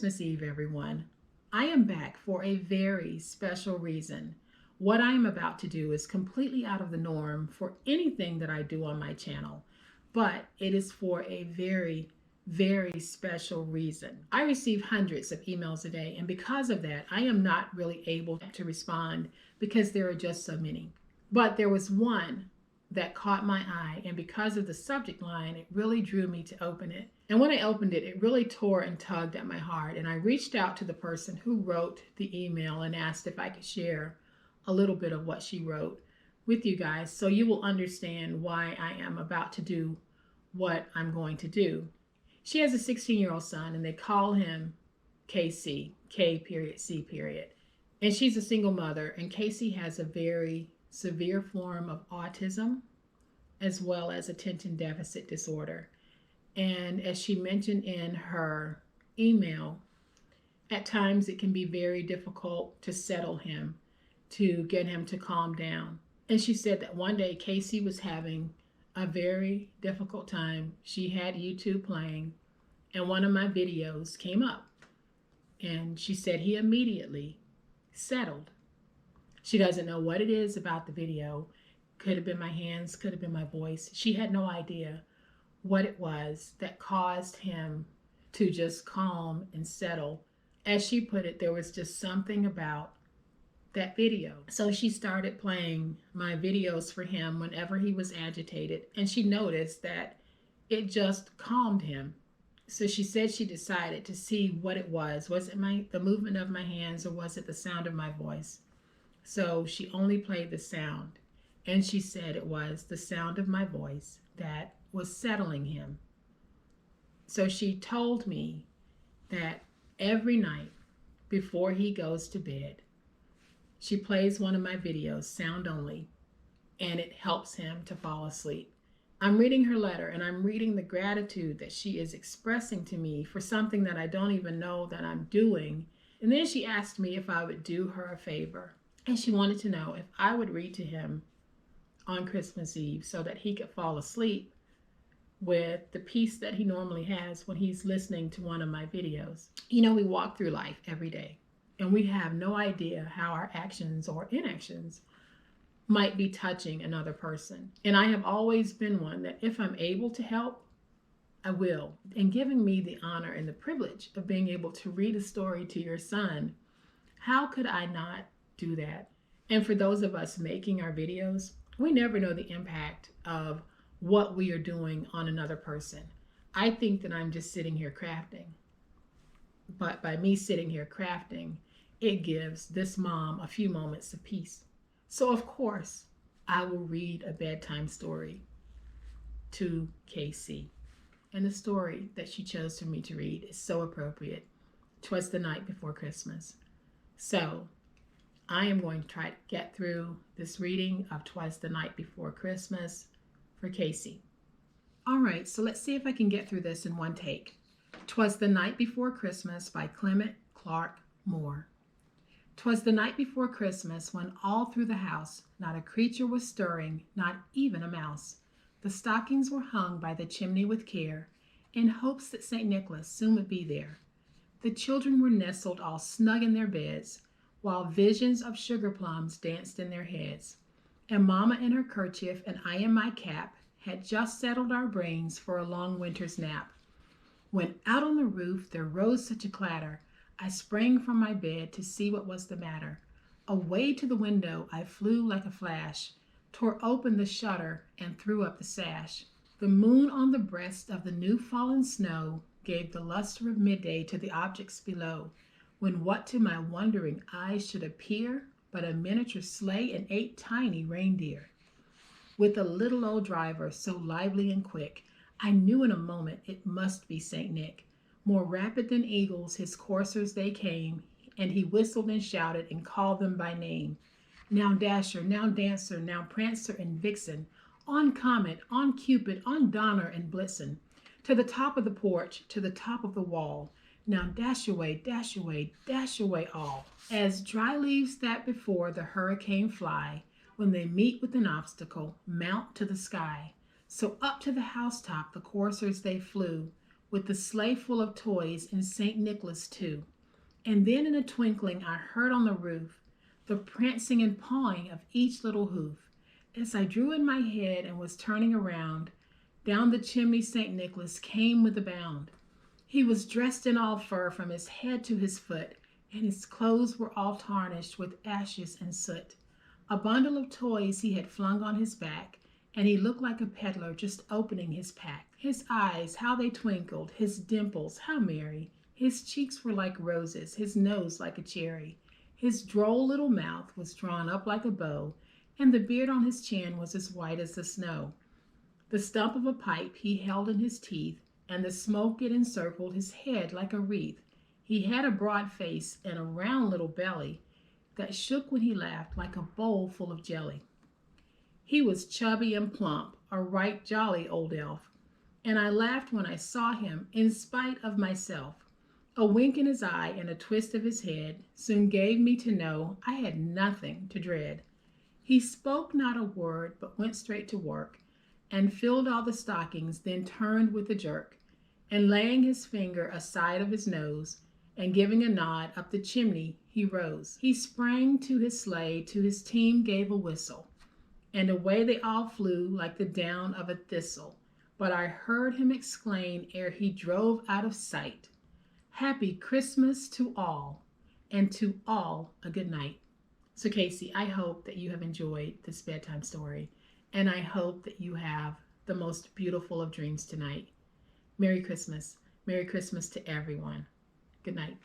Christmas Eve, everyone. I am back for a very special reason. What I am about to do is completely out of the norm for anything that I do on my channel, but it is for a very special reason. I receive hundreds of emails a day, and because of that, I am not really able to respond because there are just so many. But there was one that caught my eye, and because of the subject line, it really drew me to open it. And when I opened it, it really tore and tugged at my heart. And I reached out to the person who wrote the email and asked if I could share a little bit of what she wrote with you guys so you will understand why I am about to do what I'm going to do. She has a 16-year-old son, and they call him KC, K.C. And she's a single mother, and Casey has a very severe form of autism as well as attention deficit disorder. And as she mentioned in her email, at times it can be very difficult to settle him, to get him to calm down. And she said that one day Casey was having a very difficult time. She had YouTube playing, and one of my videos came up. And she said he immediately settled. She doesn't know what it is about the video. Could have been my hands, could have been my voice. She had no idea what it was that caused him to just calm and settle. As she put it, there was just something about that video. So she started playing my videos for him whenever he was agitated, and she noticed that it just calmed him. So she said she decided to see what it was. Was it the movement of my hands, or was it the sound of my voice? So she only played the sound, and she said it was the sound of my voice that was settling him. So she told me that every night before he goes to bed, she plays one of my videos, sound only, and it helps him to fall asleep. I'm reading her letter, and I'm reading the gratitude that she is expressing to me for something that I don't even know that I'm doing. And then she asked me if I would do her a favor. And she wanted to know if I would read to him on Christmas Eve so that he could fall asleep with the peace that he normally has when he's listening to one of my videos. You know, we walk through life every day, and we have no idea how our actions or inactions might be touching another person. And I have always been one that if I'm able to help, I will. And giving me the honor and the privilege of being able to read a story to your son, how could I not do that? And for those of us making our videos, we never know the impact of what we are doing on another person. I think that I'm just sitting here crafting. But by me sitting here crafting, it gives this mom a few moments of peace. So of course, I will read a bedtime story to Casey. And the story that she chose for me to read is so appropriate. 'Twas the night before Christmas. So I am going to try to get through this reading of 'Twas the Night Before Christmas for Casey. All right, so let's see if I can get through this in one take. 'Twas the Night Before Christmas by Clement Clark Moore. 'Twas the night before Christmas, when all through the house not a creature was stirring, not even a mouse. The stockings were hung by the chimney with care, in hopes that St. Nicholas soon would be there. The children were nestled all snug in their beds, while visions of sugar plums danced in their heads. And Mama in her kerchief and I in my cap had just settled our brains for a long winter's nap, when out on the roof there rose such a clatter, I sprang from my bed to see what was the matter. Away to the window I flew like a flash, tore open the shutter and threw up the sash. The moon on the breast of the new fallen snow gave the luster of midday to the objects below, when what to my wondering eyes should appear but a miniature sleigh and 8 tiny reindeer. With a little old driver so lively and quick, I knew in a moment it must be St. Nick. More rapid than eagles his coursers they came, and he whistled and shouted and called them by name. Now Dasher, now Dancer, now Prancer and Vixen, on Comet, on Cupid, on Donner and Blitzen, to the top of the porch, to the top of the wall. Now dash away, dash away, dash away all. As dry leaves that before the hurricane fly, when they meet with an obstacle, mount to the sky. So up to the housetop the coursers they flew, with the sleigh full of toys and St. Nicholas too. And then in a twinkling I heard on the roof the prancing and pawing of each little hoof. As I drew in my head and was turning around, down the chimney St. Nicholas came with a bound. He was dressed in all fur from his head to his foot, and his clothes were all tarnished with ashes and soot. A bundle of toys he had flung on his back, and he looked like a peddler just opening his pack. His eyes, how they twinkled, his dimples, how merry. His cheeks were like roses, his nose like a cherry. His droll little mouth was drawn up like a bow, and the beard on his chin was as white as the snow. The stump of a pipe he held in his teeth, and the smoke it encircled his head like a wreath. He had a broad face and a round little belly that shook when he laughed like a bowl full of jelly. He was chubby and plump, a right jolly old elf, and I laughed when I saw him in spite of myself. A wink in his eye and a twist of his head soon gave me to know I had nothing to dread. He spoke not a word, but went straight to work, and filled all the stockings, then turned with a jerk, and laying his finger aside of his nose, and giving a nod up the chimney, he rose. He sprang to his sleigh, to his team gave a whistle, and away they all flew like the down of a thistle. But I heard him exclaim ere he drove out of sight, "Happy Christmas to all, and to all a good night." So Casey, I hope that you have enjoyed this bedtime story, and I hope that you have the most beautiful of dreams tonight. Merry Christmas. Merry Christmas to everyone. Good night.